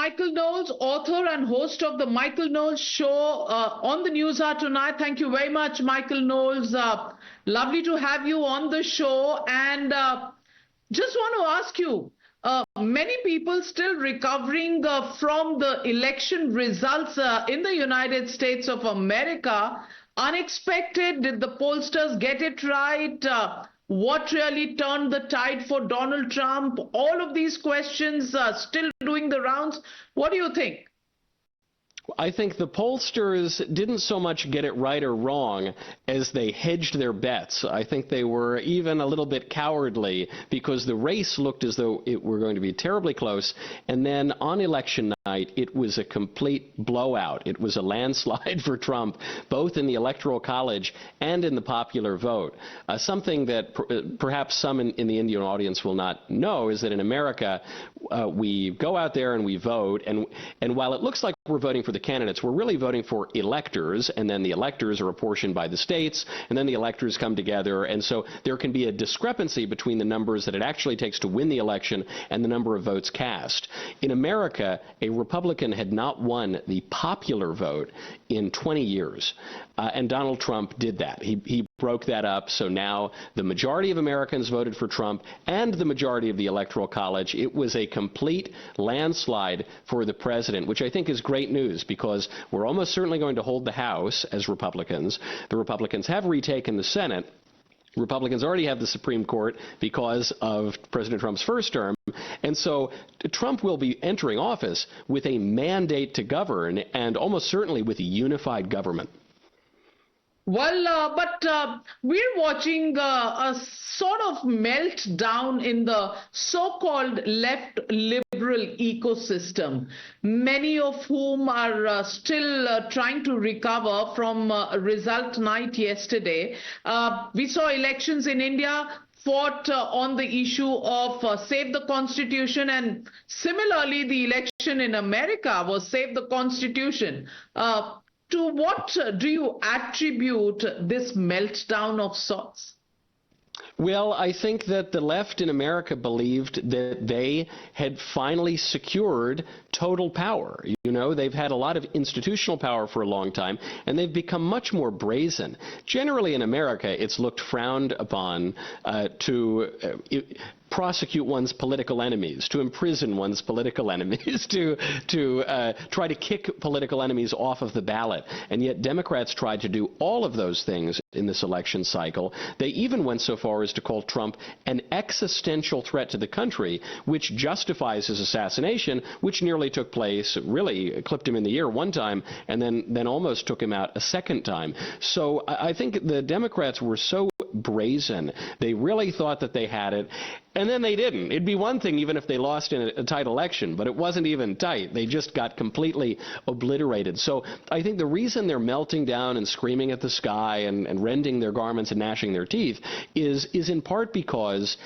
Michael Knowles, author and host of the Michael Knowles Show on the NewsHour tonight. Thank you very much, Michael Knowles. Lovely to have you on the show. And just want to ask you, many people still recovering from the election results in the United States of America. Unexpected. Did the pollsters get it right? What really turned the tide for Donald Trump? All of these questions still doing the rounds. What do you think? I think the pollsters didn't so much get it right or wrong as they hedged their bets. I think they were even a little bit cowardly because the race looked as though it were going to be terribly close. And then on election night, it was a complete blowout. It was a landslide for Trump, both in the Electoral College and in the popular vote. Something that perhaps some in the Indian audience will not know is that in America, we go out there and we vote. And while it looks like we're voting for the candidates, we're really voting for electors, and then the electors are apportioned by the states, and then the electors come together, and so there can be a discrepancy between the numbers that it actually takes to win the election and the number of votes cast. In America, a Republican had not won the popular vote in 20 years, and Donald Trump did that. He broke that up, so now the majority of Americans voted for Trump and the majority of the Electoral College. It was a complete landslide for the president, which I think is great news because we're almost certainly going to hold the House as Republicans. The Republicans have retaken the Senate. Republicans already have the Supreme Court because of President Trump's first term. And so Trump will be entering office with a mandate to govern and almost certainly with a unified government. Well, but we're watching a sort of meltdown in the so-called left liberal ecosystem, many of whom are still trying to recover from result night yesterday. We saw elections in India fought on the issue of Save the Constitution, and similarly the election in America was Save the Constitution. To what do you attribute this meltdown of sorts? Well, I think that the left in America believed that they had finally secured total power. You know, they've had a lot of institutional power for a long time, and they've become much more brazen. Generally in America, it's looked frowned upon to prosecute one's political enemies, to imprison one's political enemies, to try to kick political enemies off of the ballot. And yet Democrats tried to do all of those things in this election cycle. They even went so far as to call Trump an existential threat to the country, which justifies his assassination, which nearly took place, really clipped him in the ear one time, and then almost took him out a second time. So I think the Democrats were so brazen. They really thought that they had it, and then they didn't. It'd be one thing even if they lost in a tight election, but it wasn't even tight. They just got completely obliterated. So I think the reason they're melting down and screaming at the sky and rending their garments and gnashing their teeth is in part because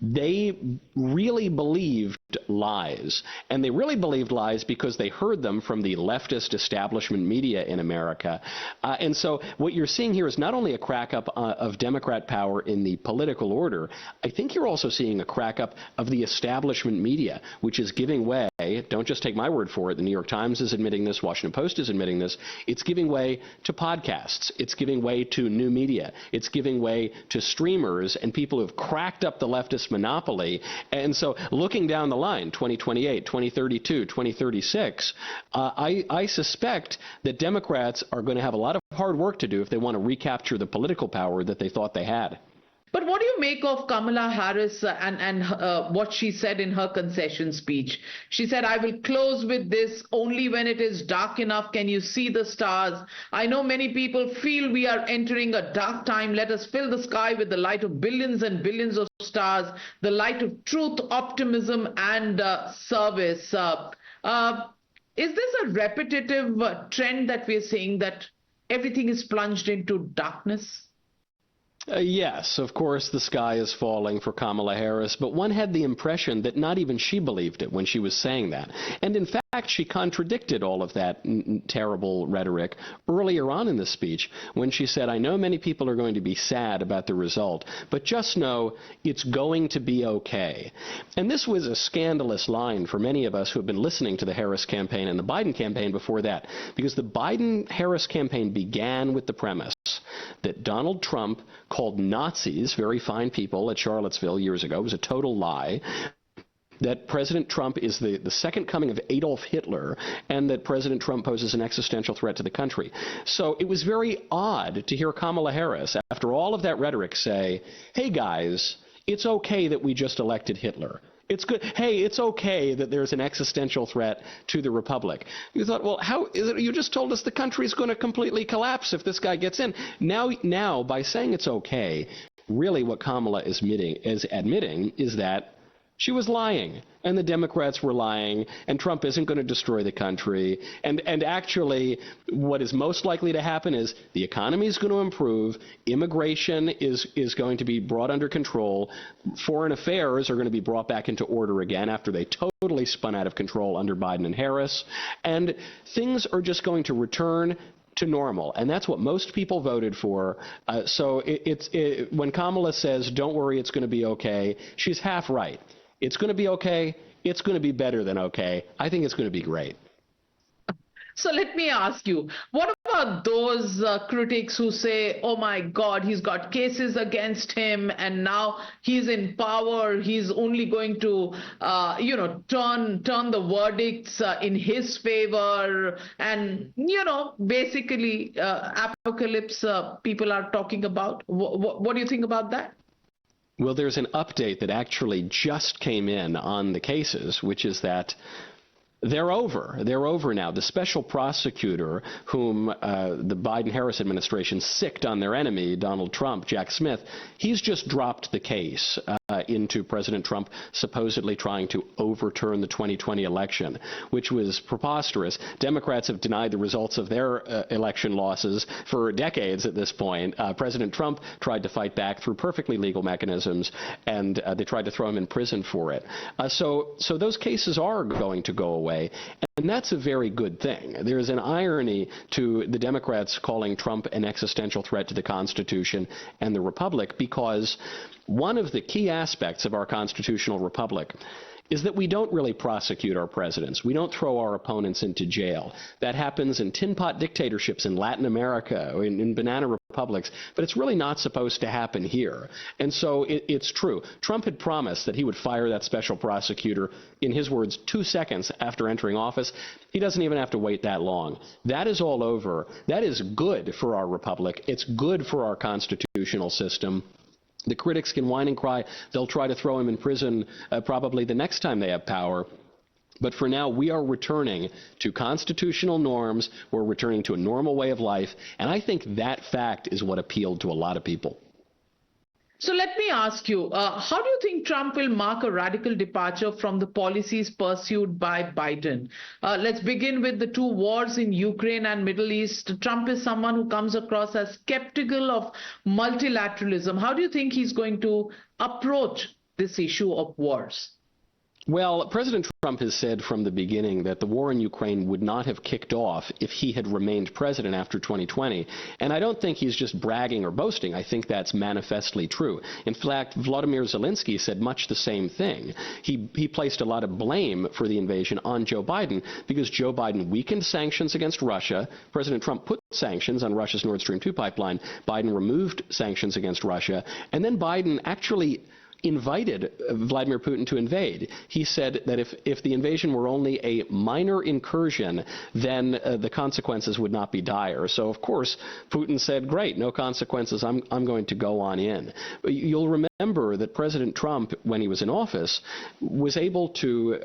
they really believed lies. And they really believed lies because they heard them from the leftist establishment media in America. And so what you're seeing here is not only a crack-up of Democrat power in the political order, I think you're also seeing a crack-up of the establishment media, which is giving way. Don't just take my word for it. The New York Times is admitting this. Washington Post is admitting this. It's giving way to podcasts. It's giving way to new media. It's giving way to streamers and people who've cracked up the leftist monopoly. And so looking down the line, 2028, 2032, 2036, I suspect that Democrats are going to have a lot of hard work to do if they want to recapture the political power that they thought they had. But what do you make of Kamala Harris and what she said in her concession speech? She said, I will close with this only when it is dark enough. Can you see the stars? I know many people feel we are entering a dark time. Let us fill the sky with the light of billions and billions of stars, the light of truth, optimism, and service. Is this a repetitive trend that we're seeing, that everything is plunged into darkness? Yes, of course, the sky is falling for Kamala Harris, but one had the impression that not even she believed it when she was saying that. And in fact, she contradicted all of that terrible rhetoric earlier on in the speech when she said, I know many people are going to be sad about the result, but just know it's going to be okay. And this was a scandalous line for many of us who have been listening to the Harris campaign and the Biden campaign before that, because the Biden-Harris campaign began with the premise that Donald Trump called Nazis very fine people at Charlottesville years ago. It was a total lie. That President Trump is the second coming of Adolf Hitler, and that President Trump poses an existential threat to the country. So it was very odd to hear Kamala Harris, after all of that rhetoric, say, hey guys, it's okay that we just elected Hitler. It's good. Hey, it's okay that there's an existential threat to the republic. You thought, well, how is it? You just told us the country's going to completely collapse if this guy gets in. Now, by saying it's okay, really what Kamala is admitting is that she was lying, and the Democrats were lying, and Trump isn't going to destroy the country. And actually, what is most likely to happen is the economy is going to improve, immigration is going to be brought under control, foreign affairs are going to be brought back into order again after they totally spun out of control under Biden and Harris, and things are just going to return to normal, and that's what most people voted for. So when Kamala says, don't worry, it's going to be okay, she's half right. It's going to be okay. It's going to be better than okay. I think it's going to be great. So let me ask you, what about those critics who say, oh my God, he's got cases against him and now he's in power. He's only going to, turn the verdicts in his favor. And, basically apocalypse people are talking about. What do you think about that? Well, there's an update that actually just came in on the cases, which is that they're over. They're over now. The special prosecutor whom the Biden-Harris administration sicked on their enemy, Donald Trump, Jack Smith, he's just dropped the case into President Trump supposedly trying to overturn the 2020 election, which was preposterous. Democrats have denied the results of their election losses for decades at this point. President Trump tried to fight back through perfectly legal mechanisms, and they tried to throw him in prison for it. So those cases are going to go away. And that's a very good thing. There's an irony to the Democrats calling Trump an existential threat to the Constitution and the Republic, because one of the key aspects of our constitutional republic is that we don't really prosecute our presidents. We don't throw our opponents into jail. That happens in tin pot dictatorships in Latin America, or in banana republics, but it's really not supposed to happen here. And so it's true. Trump had promised that he would fire that special prosecutor, in his words, 2 seconds after entering office. He doesn't even have to wait that long. That is all over. That is good for our republic. It's good for our constitutional system. The critics can whine and cry. They'll try to throw him in prison probably the next time they have power. But for now, we are returning to constitutional norms. We're returning to a normal way of life. And I think that fact is what appealed to a lot of people. So let me ask you, how do you think Trump will mark a radical departure from the policies pursued by Biden? Let's begin with the two wars in Ukraine and Middle East. Trump is someone who comes across as skeptical of multilateralism. How do you think he's going to approach this issue of wars? Well, President Trump has said from the beginning that the war in Ukraine would not have kicked off if he had remained president after 2020. And I don't think he's just bragging or boasting. I think that's manifestly true. In fact, Vladimir Zelensky said much the same thing. He placed a lot of blame for the invasion on Joe Biden because Joe Biden weakened sanctions against Russia. President Trump put sanctions on Russia's Nord Stream 2 pipeline. Biden removed sanctions against Russia. And then Biden actually invited Vladimir Putin to invade. He said that if the invasion were only a minor incursion, then the consequences would not be dire. So, of course, Putin said, great, no consequences, I'm going to go on in. But you'll remember that President Trump, when he was in office, was able to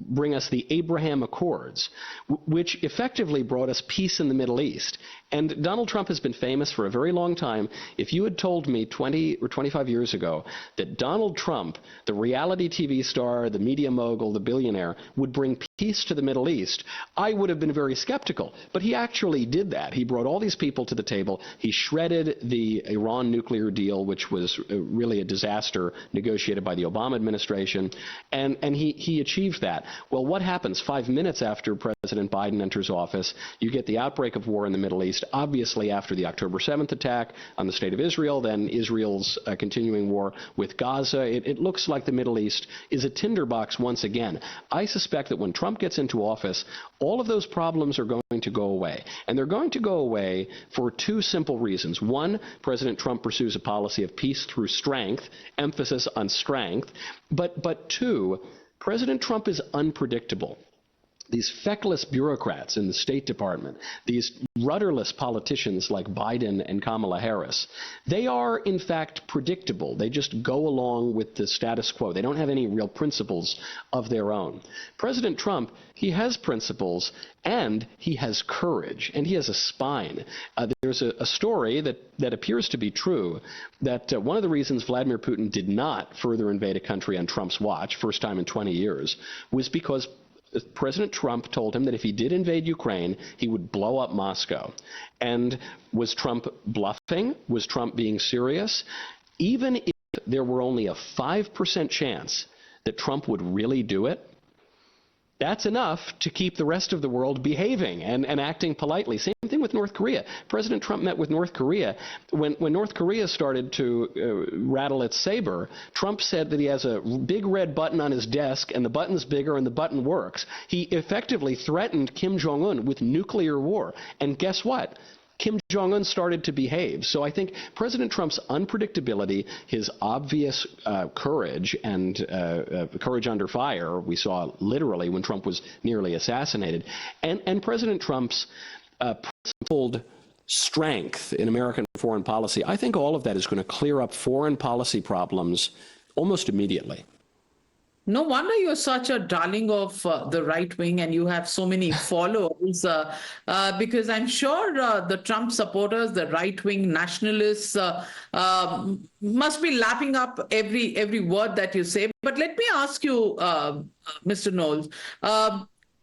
bring us the Abraham Accords, which effectively brought us peace in the Middle East. And Donald Trump has been famous for a very long time. If you had told me 20 or 25 years ago that Donald Trump, the reality TV star, the media mogul, the billionaire, would bring peace to the Middle East, I would have been very skeptical. But he actually did that. He brought all these people to the table. He shredded the Iran nuclear deal, which was really a disaster negotiated by the Obama administration, and he achieved that. Well, what happens 5 minutes after President Biden enters office? You get the outbreak of war in the Middle East, obviously after the October 7th attack on the state of Israel, then Israel's continuing war with Gaza. It looks like the Middle East is a tinderbox once again. I suspect that when Trump gets into office, all of those problems are going to go away. And they're going to go away for two simple reasons. One, President Trump pursues a policy of peace through strength, emphasis on strength. But two, President Trump is unpredictable. These feckless bureaucrats in the State Department, these rudderless politicians like Biden and Kamala Harris, they are, in fact, predictable. They just go along with the status quo. They don't have any real principles of their own. President Trump, he has principles, and he has courage, and he has a spine. There's a story that appears to be true, that one of the reasons Vladimir Putin did not further invade a country on Trump's watch, first time in 20 years, was because President Trump told him that if he did invade Ukraine, he would blow up Moscow. And was Trump bluffing? Was Trump being serious? Even if there were only a 5% chance that Trump would really do it, that's enough to keep the rest of the world behaving and acting politely. Same thing with North Korea. President Trump met with North Korea. When North Korea started to rattle its saber, Trump said that he has a big red button on his desk, and the button's bigger and the button works. He effectively threatened Kim Jong-un with nuclear war. And guess what? Kim Jong-un started to behave. So I think President Trump's unpredictability, his obvious courage and courage under fire, we saw literally when Trump was nearly assassinated, and President Trump's principled strength in American foreign policy, I think all of that is going to clear up foreign policy problems almost immediately. No wonder you're such a darling of the right wing and you have so many followers, because I'm sure the Trump supporters, the right wing nationalists, must be lapping up every word that you say. But let me ask you, Mr. Knowles,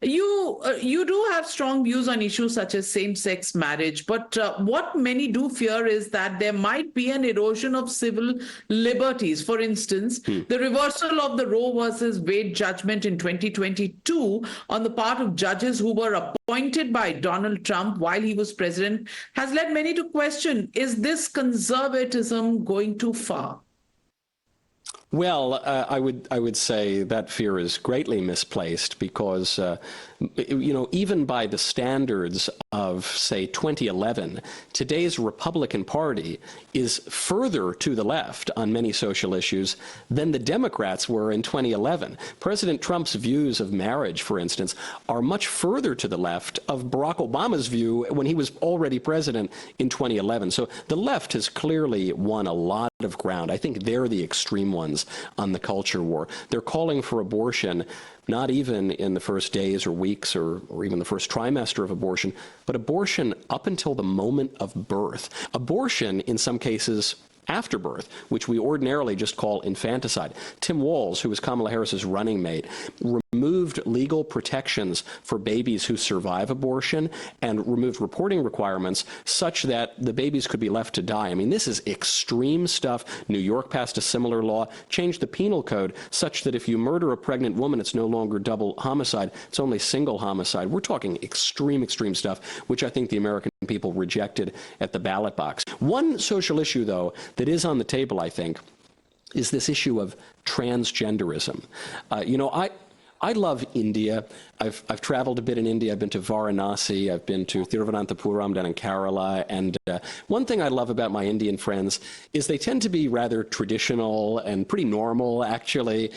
you do have strong views on issues such as same-sex marriage, but what many do fear is that there might be an erosion of civil liberties. For instance, the reversal of the Roe versus Wade judgment in 2022 on the part of judges who were appointed by Donald Trump while he was president has led many to question, is this conservatism going too far? Well, I would say that fear is greatly misplaced because, even by the standards of, say, 2011, today's Republican Party is further to the left on many social issues than the Democrats were in 2011. President Trump's views of marriage, for instance, are much further to the left of Barack Obama's view when he was already president in 2011. So the left has clearly won a lot of ground. I think they're the extreme ones on the culture war. They're calling for abortion, not even in the first days or weeks or even the first trimester of abortion, but abortion up until the moment of birth. Abortion, in some cases, after birth, which we ordinarily just call infanticide. Tim Walz, who was Kamala Harris's running mate, removed legal protections for babies who survive abortion and removed reporting requirements such that the babies could be left to die. I mean, this is extreme stuff. New York passed a similar law, changed the penal code such that if you murder a pregnant woman, it's no longer double homicide, it's only single homicide. We're talking extreme stuff, which I think the American people rejected at the ballot box. One social issue, though, that is on the table, I think, is this issue of transgenderism. I love India. I've traveled a bit in India. I've been to Varanasi. I've been to Thiruvananthapuram down in Kerala. And one thing I love about my Indian friends is they tend to be rather traditional and pretty normal, actually.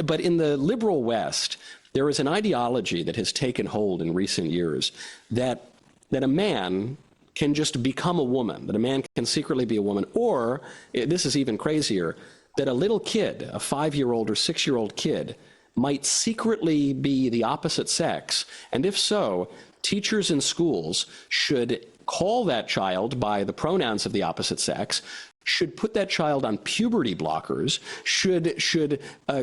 But in the liberal West, there is an ideology that has taken hold in recent years that a man can just become a woman, that a man can secretly be a woman, or, this is even crazier, that a little kid, a 5-year-old or 6-year-old kid, might secretly be the opposite sex, and if so, teachers in schools should call that child by the pronouns of the opposite sex, should put that child on puberty blockers, should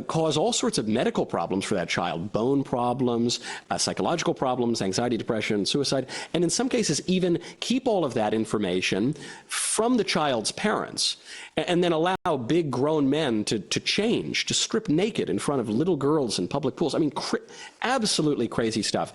cause all sorts of medical problems for that child, bone problems, psychological problems, anxiety, depression, suicide, and in some cases even keep all of that information from the child's parents and then allow big grown men to change, to strip naked in front of little girls in public pools. I mean, absolutely crazy stuff.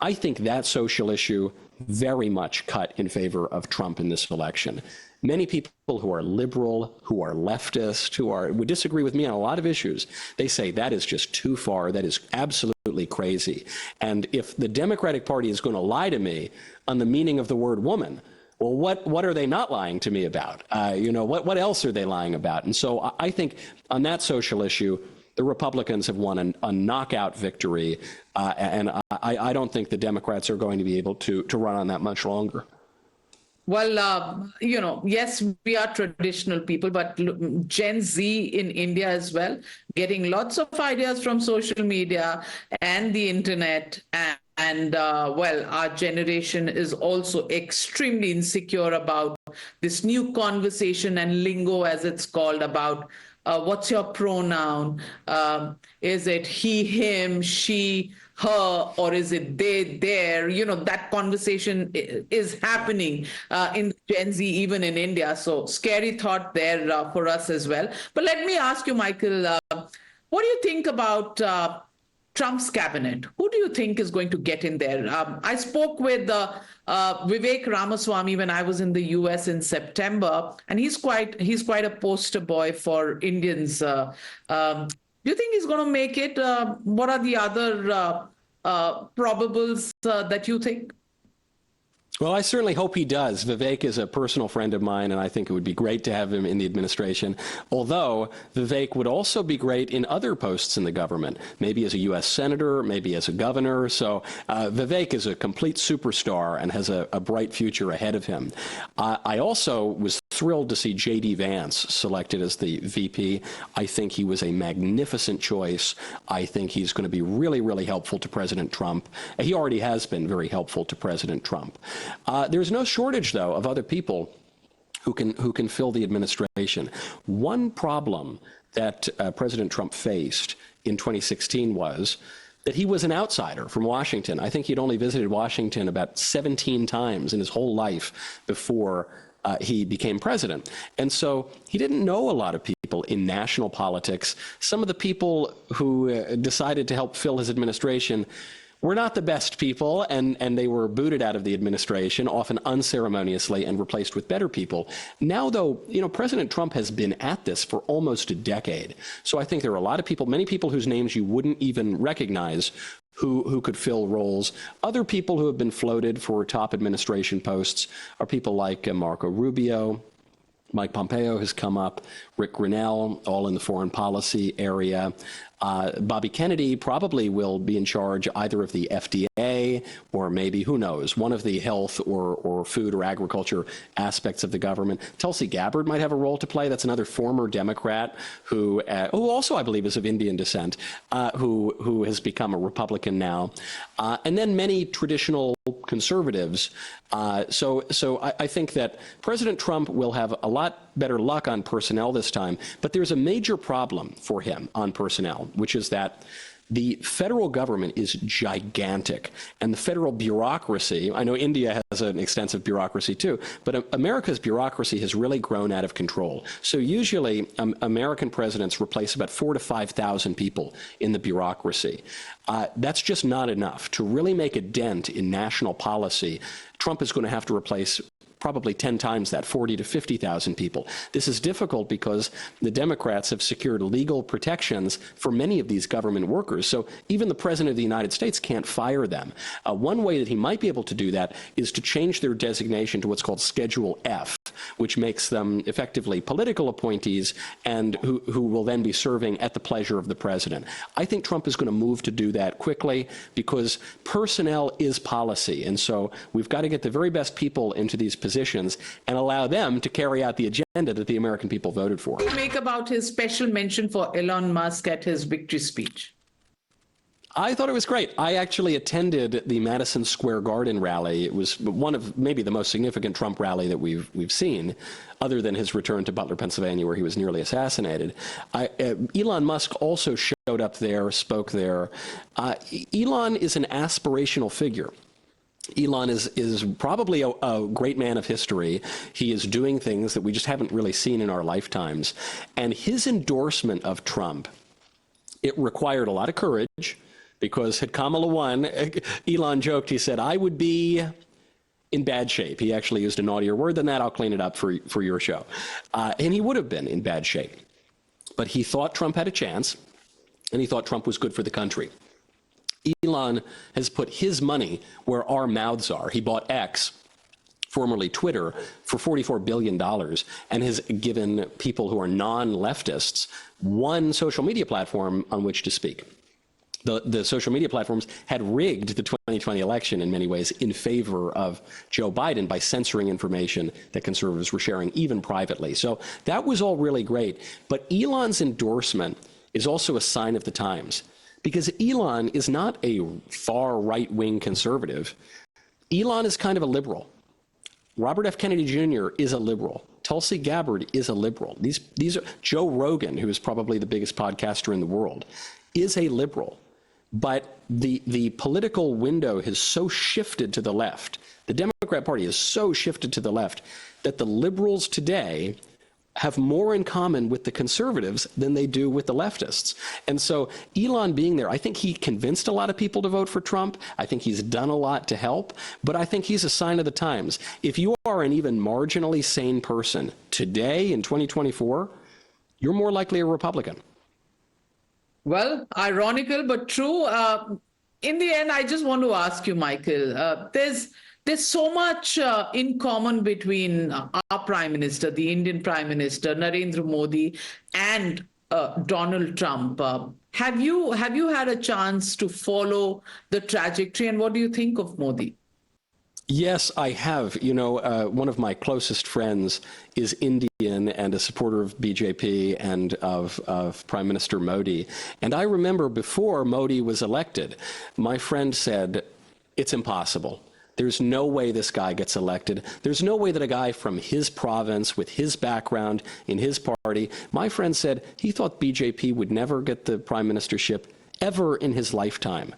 I think that social issue very much cut in favor of Trump in this election. Many people who are liberal, who are leftist, would disagree with me on a lot of issues. They say that is just too far. That is absolutely crazy. And if the Democratic Party is going to lie to me on the meaning of the word woman, well, what are they not lying to me about? What else are they lying about? And so I think on that social issue, the Republicans have won a knockout victory, and I don't think the Democrats are going to be able to run on that much longer. Well, yes, we are traditional people, but Gen Z in India as well, getting lots of ideas from social media and the internet. And our generation is also extremely insecure about this new conversation and lingo, as it's called, about what's your pronoun? Is it he, him, she, her, or is it they, their? That conversation is happening in Gen Z, even in India. So scary thought there for us as well. But let me ask you, Michael, what do you think about Trump's cabinet? Who do you think is going to get in there? I spoke with Vivek Ramaswamy when I was in the US in September, and he's quite a poster boy for Indians. Do you think he's going to make it? What are the other probables that you think? Well, I certainly hope he does. Vivek is a personal friend of mine, and I think it would be great to have him in the administration. Although Vivek would also be great in other posts in the government, maybe as a U.S. senator, maybe as a governor. So Vivek is a complete superstar and has a bright future ahead of him. I also was thrilled to see J.D. Vance selected as the VP. I think he was a magnificent choice. I think he's going to be really, really helpful to President Trump. He already has been very helpful to President Trump. There's no shortage, though, of other people who can fill the administration. One problem that President Trump faced in 2016 was that he was an outsider from Washington. I think he'd only visited Washington about 17 times in his whole life before he became president. And so he didn't know a lot of people in national politics. Some of the people who decided to help fill his administration were not the best people, and they were booted out of the administration, often unceremoniously, and replaced with better people. Now, though, President Trump has been at this for almost a decade. So I think there are a lot of people, many people whose names you wouldn't even recognize, who could fill roles. Other people who have been floated for top administration posts are people like Marco Rubio. Mike Pompeo has come up, Rick Grinnell, all in the foreign policy area. Bobby Kennedy probably will be in charge either of the FDA or maybe, who knows, one of the health or food or agriculture aspects of the government. Tulsi Gabbard might have a role to play. That's another former Democrat who also, I believe, is of Indian descent, who has become a Republican now. And then many traditional conservatives. So I think that President Trump will have a lot better luck on personnel this time, but there's a major problem for him on personnel, which is that the federal government is gigantic, and the federal bureaucracy, I know India has an extensive bureaucracy too, but America's bureaucracy has really grown out of control. So usually American presidents replace about 4,000 to 5,000 people in the bureaucracy. That's just not enough. To really make a dent in national policy, Trump is going to have to replace probably 10 times that, 40,000 to 50,000 people. This is difficult because the Democrats have secured legal protections for many of these government workers. So even the President of the United States can't fire them. One way that he might be able to do that is to change their designation to what's called Schedule F, which makes them effectively political appointees and who will then be serving at the pleasure of the president. I think Trump is going to move to do that quickly because personnel is policy. And so we've got to get the very best people into these positions and allow them to carry out the agenda that the American people voted for. What do you make about his special mention for Elon Musk at his victory speech? I thought it was great. I actually attended the Madison Square Garden rally. It was one of maybe the most significant Trump rally that we've seen, other than his return to Butler, Pennsylvania, where he was nearly assassinated. Elon Musk also showed up there, spoke there. Elon is an aspirational figure. Elon is probably a great man of history. He is doing things that we just haven't really seen in our lifetimes. And his endorsement of Trump, it required a lot of courage, because had Kamala won, Elon joked, he said, I would be in bad shape. He actually used a naughtier word than that. I'll clean it up for your show. And he would have been in bad shape. But he thought Trump had a chance, and he thought Trump was good for the country. Elon has put his money where our mouths are. He bought X, formerly Twitter, for $44 billion, and has given people who are non-leftists one social media platform on which to speak. The social media platforms had rigged the 2020 election in many ways in favor of Joe Biden by censoring information that conservatives were sharing, even privately. So that was all really great. But Elon's endorsement is also a sign of the times, because Elon is not a far right-wing conservative. Elon is kind of a liberal. Robert F. Kennedy Jr. is a liberal. Tulsi Gabbard is a liberal. These are Joe Rogan, who is probably the biggest podcaster in the world, is a liberal. But the political window has so shifted to the left, the Democrat Party has so shifted to the left, that the liberals today have more in common with the conservatives than they do with the leftists. And so Elon being there, I think he convinced a lot of people to vote for Trump. I think he's done a lot to help, but I think he's a sign of the times. If you are an even marginally sane person today in 2024, you're more likely a Republican. Well, ironical, but true. In the end, I just want to ask you, Michael, there's so much in common between our Prime Minister, the Indian Prime Minister, Narendra Modi, and Donald Trump. Have you had a chance to follow the trajectory, and what do you think of Modi? Yes, I have. You know, one of my closest friends is Indian and a supporter of BJP and of Prime Minister Modi. And I remember before Modi was elected, my friend said, it's impossible. There's no way this guy gets elected. There's no way that a guy from his province with his background in his party, my friend said he thought BJP would never get the prime ministership ever in his lifetime.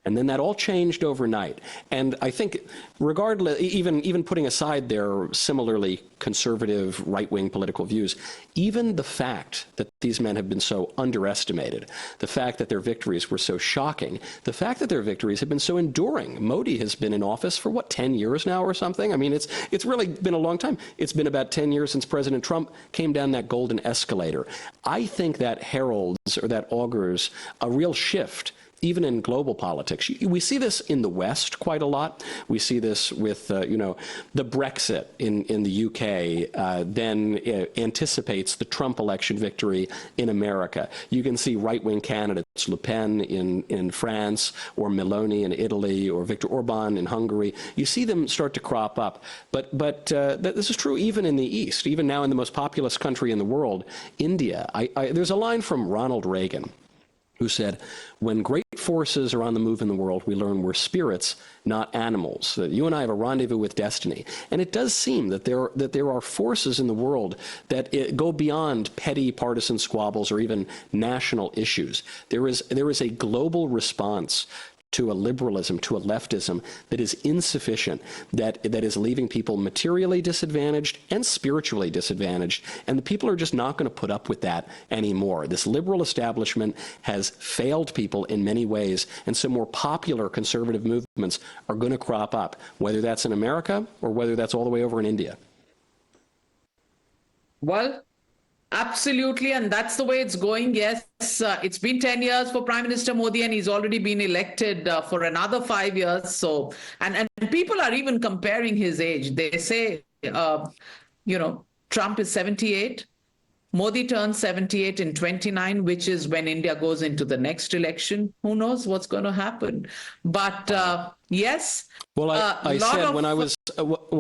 And then that all changed overnight. And I think regardless, even putting aside their similarly conservative right-wing political views, even the fact that these men have been so underestimated, the fact that their victories were so shocking, the fact that their victories have been so enduring. Modi has been in office for, 10 years now or something? I mean, it's really been a long time. It's been about 10 years since President Trump came down that golden escalator. I think that heralds or that augurs a real shift even in global politics. We see this in the West quite a lot. We see this with, the Brexit in the UK then anticipates the Trump election victory in America. You can see right-wing candidates, Le Pen in France, or Meloni in Italy, or Viktor Orban in Hungary. You see them start to crop up. But this is true even in the East, even now in the most populous country in the world, India. There's a line from Ronald Reagan, who said, when great forces are on the move in the world, we learn we're spirits, not animals. That you and I have a rendezvous with destiny. And it does seem that there are forces in the world that go beyond petty partisan squabbles or even national issues. There is a global response to a liberalism, to a leftism that is insufficient, that is leaving people materially disadvantaged and spiritually disadvantaged, and the people are just not going to put up with that anymore. This liberal establishment has failed people in many ways, and so more popular conservative movements are going to crop up, whether that's in America or whether that's all the way over in India. Well, absolutely, and that's the way it's going. Yes, it's been 10 years for Prime Minister Modi, and he's already been elected for another 5 years. So, and people are even comparing his age. They say, Trump is 78. Modi turns 78 in 29, which is when India goes into the next election. Who knows what's going to happen? But yes. Well, I said when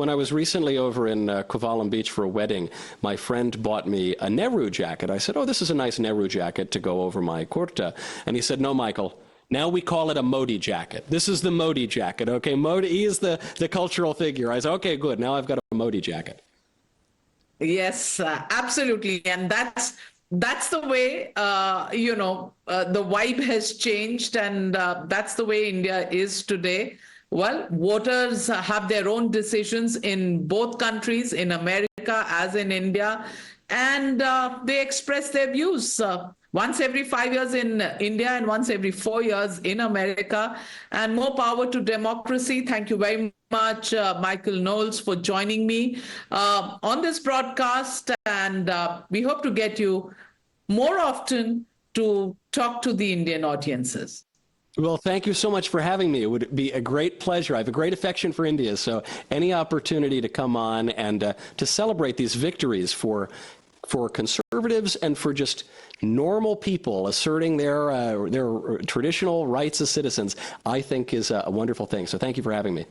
I was recently over in Kovalam Beach for a wedding, my friend bought me a Nehru jacket. I said, "Oh, this is a nice Nehru jacket to go over my kurta," and he said, "No, Michael, Now we call it a Modi jacket. This is the Modi jacket. Okay, Modi, he is the cultural figure. I said, okay, good. Now I've got a Modi jacket. Yes, absolutely. And that's the way, the vibe has changed, and that's the way India is today. Well, voters have their own decisions in both countries, in America as in India, and they express their views. Once every 5 years in India and once every 4 years in America. And more power to democracy. Thank you very much, Michael Knowles, for joining me on this broadcast. And we hope to get you more often to talk to the Indian audiences. Well, thank you so much for having me. It would be a great pleasure. I have a great affection for India, so any opportunity to come on and to celebrate these victories for conservatives and for just normal people asserting their traditional rights as citizens, I think is a wonderful thing. So thank you for having me.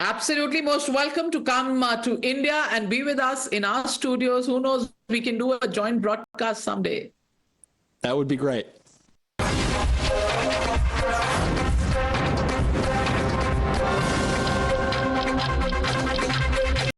Absolutely. Most welcome to come to India and be with us in our studios. Who knows, we can do a joint broadcast someday. That would be great.